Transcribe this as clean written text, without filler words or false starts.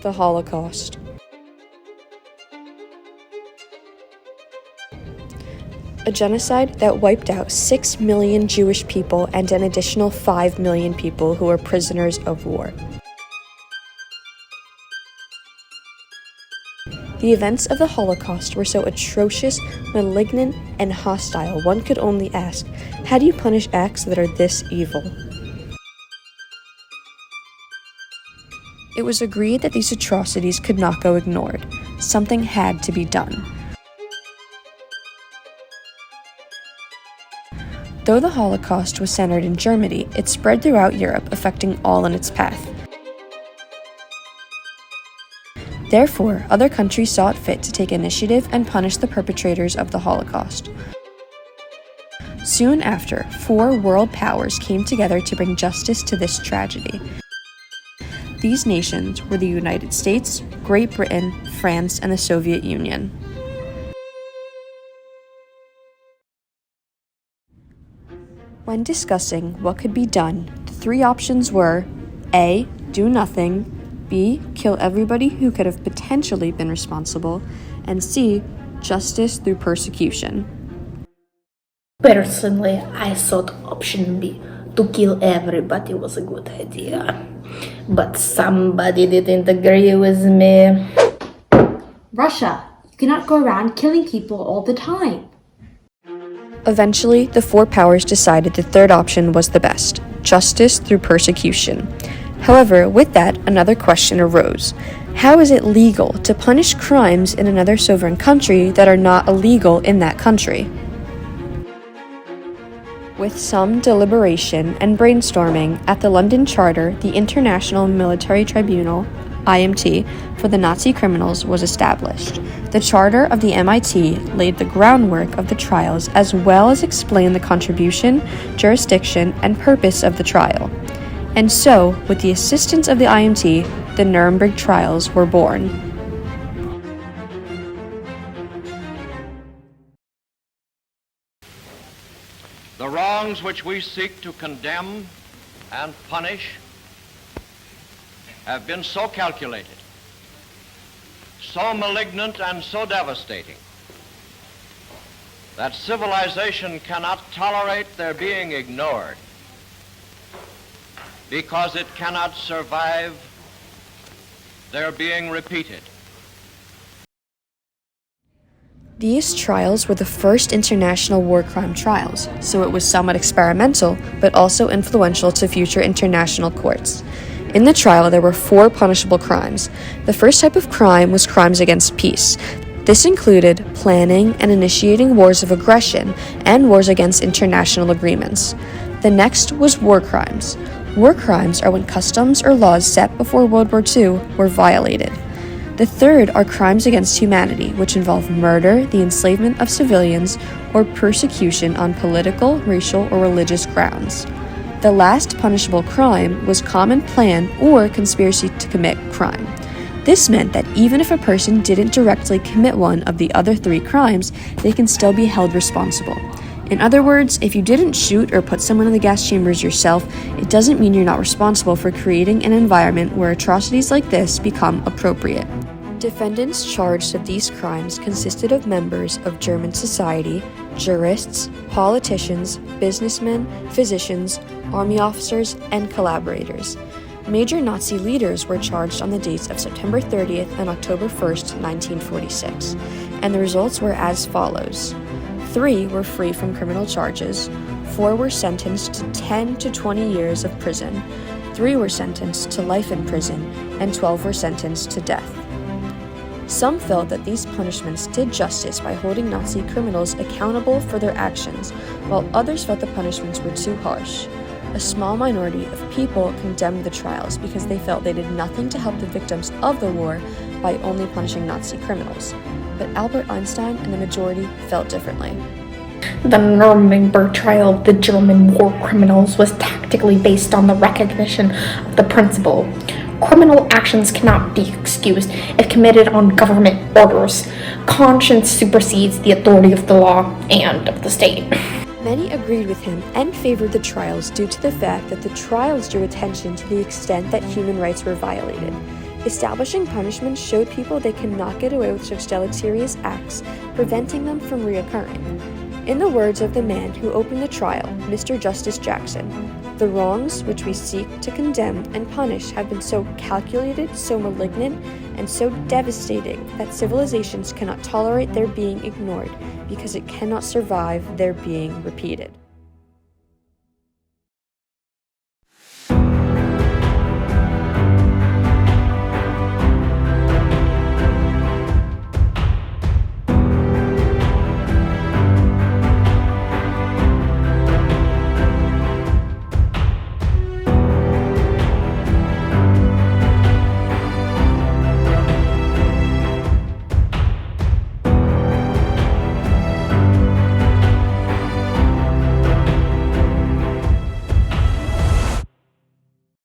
The Holocaust. A genocide that wiped out 6 million Jewish people and an additional 5 million people who were prisoners of war. The events of the Holocaust were so atrocious, malignant, and hostile, one could only ask, how do you punish acts that are this evil? It was agreed that these atrocities could not go ignored. Something had to be done. Though the Holocaust was centered in Germany, it spread throughout Europe, affecting all in its path. Therefore, other countries saw it fit to take initiative and punish the perpetrators of the Holocaust. Soon after, 4 world powers came together to bring justice to this tragedy. These nations were the United States, Great Britain, France, and the Soviet Union. When discussing what could be done, the 3 options were A. Do nothing, B. Kill everybody who could have potentially been responsible, and C. Justice through persecution. Personally, I thought option B, to kill everybody, was a good idea. But somebody didn't agree with me. Russia, you cannot go around killing people all the time. Eventually, the 4 powers decided the third option was the best, justice through persecution. However, with that, another question arose. How is it legal to punish crimes in another sovereign country that are not illegal in that country? With some deliberation and brainstorming, at the London Charter, the International Military Tribunal, IMT, for the Nazi criminals was established. The Charter of the MIT laid the groundwork of the trials as well as explained the contribution, jurisdiction, and purpose of the trial. And so, with the assistance of the IMT, the Nuremberg Trials were born. The wrongs which we seek to condemn and punish have been so calculated, so malignant and so devastating that civilization cannot tolerate their being ignored because it cannot survive their being repeated. These trials were the first international war crime trials, so it was somewhat experimental, but also influential to future international courts. In the trial, there were 4 punishable crimes. The first type of crime was crimes against peace. This included planning and initiating wars of aggression and wars against international agreements. The next was war crimes. War crimes are when customs or laws set before World War II were violated. The third are crimes against humanity, which involve murder, the enslavement of civilians, or persecution on political, racial, or religious grounds. The last punishable crime was common plan or conspiracy to commit crime. This meant that even if a person didn't directly commit one of the other 3 crimes, they can still be held responsible. In other words, if you didn't shoot or put someone in the gas chambers yourself, it doesn't mean you're not responsible for creating an environment where atrocities like this become appropriate. Defendants charged of these crimes consisted of members of German society, jurists, politicians, businessmen, physicians, army officers, and collaborators. Major Nazi leaders were charged on the dates of September 30th and October 1st, 1946, and the results were as follows. 3 were free from criminal charges, 4 were sentenced to 10 to 20 years of prison, 3 were sentenced to life in prison, and 12 were sentenced to death. Some felt that these punishments did justice by holding Nazi criminals accountable for their actions, while others felt the punishments were too harsh. A small minority of people condemned the trials because they felt they did nothing to help the victims of the war by only punishing Nazi criminals. But Albert Einstein and the majority felt differently. The Nuremberg trial of the German war criminals was tactically based on the recognition of the principle: criminal actions cannot be excused if committed on government orders. Conscience supersedes the authority of the law and of the state. Many agreed with him and favored the trials due to the fact that the trials drew attention to the extent that human rights were violated. Establishing punishment showed people they cannot get away with such deleterious acts, preventing them from reoccurring. In the words of the man who opened the trial, Mr. Justice Jackson, "The wrongs which we seek to condemn and punish have been so calculated, so malignant, and so devastating that civilizations cannot tolerate their being ignored because it cannot survive their being repeated."